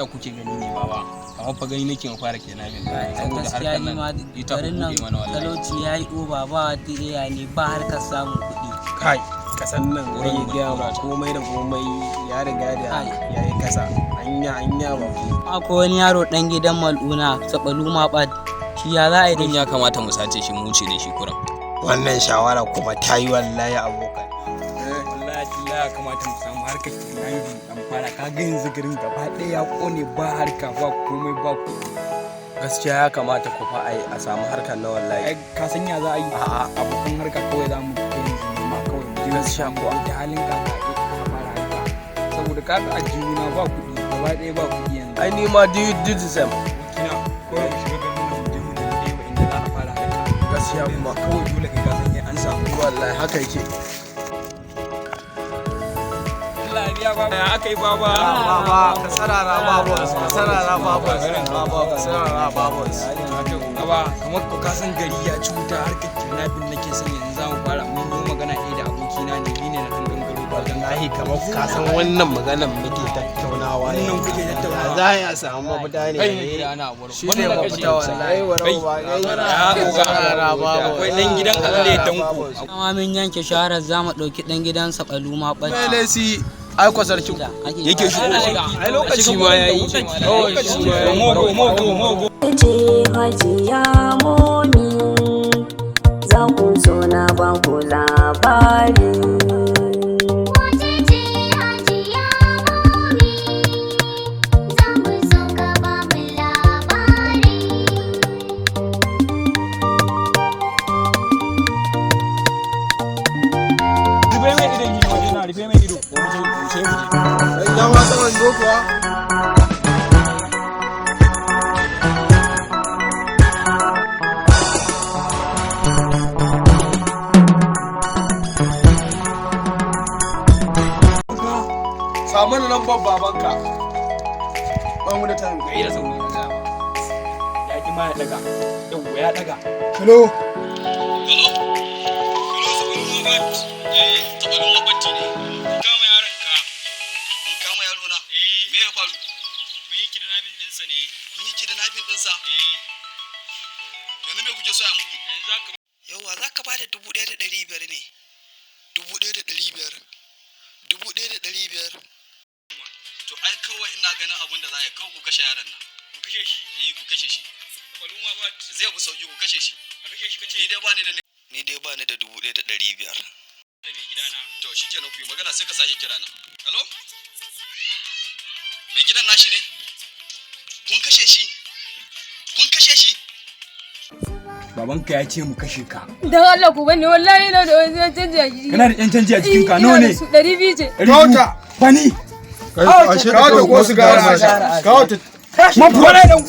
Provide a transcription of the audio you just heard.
ya kuke gani ne baba amma fa gani nake fara kenan saboda gaskiya ni ma garin nan talauci yayi oba ba wata iya ne ba harkar samun kuɗi kai kasan nan zai gaya ma komai da komai ya riga da yayi kasa anya ba akwai wani yaro dan gidan mal'una sabalu ma bad shi ya za a yi ya kamata mu sace shi mu wuce da shi kuran wannan shawara kuma ta yi wallahi abokan wallahi ya kamata mu samu harkar kirangi dan fara kaga yanzu garin gaba ɗaya ya kone ba harka ba komai ba kuɗi gaskiya ya kamata ku fa a samu harkar na wallahi ka san ya za a yi a'a abokan harka kawai za mu kai yanzu ma kawai gaskiya ko da halin ka ka fara harka saboda kaga ajiyuna ba kuɗi gaba ɗaya ba kuɗi yanzu ai ni ma do the same kina kawai mu shiga garin nan mu je mu nemi inda za a fara harka gaskiya kuma kawai dole kai ka san an samu wallahi haka yake lafiya baba ya akai baba ka sarara babos baba kamar ko ka san gari ya ci wuta harkar kidnapping nake son yanzu za mu fara mun yi magana da abokina ne ni ne na dan gangaro ba wallahi kamar ka san wannan maganar muke tattaunawa ne wannan kuke tattaunawa za a samu mafita ne shi ne mafita wallahi akwai dan gidan Allah ya danko amma mun yanke shawarar za mu ɗauki dan gidan sabalu ma bad ai ko sarki yake shigo ai lokaci ma yayi mogo ce hajiya momi za ku so na ba ku labari rufe mai ido idan wasu wando kuwa samu na lambar babanka ban mu da tarin kai da sauri ya ki ma ya daga yau ya daga hello yanzu me kuke so ya muku yawa za ka bada 1,500 ne 1,500 to ai kawai ina ganin abin da za a yi kawai ku kashe yaron nan ku kashe shi ku kashe shi zai fi sauki ku kashe shi ni dai ba ni da 1,500 to shi kenan ku yi magana sai ka sake kira na hello mai gidan nashi ne kun kashe shi babanka ya ce mu kashe ka dan Allah ku bani wallahi na da wani canji a jiki kana da yan canji a jikin ka nawa ne 200 ce Kauta bani kawo ta ko su gara kawo ta mafi wani dan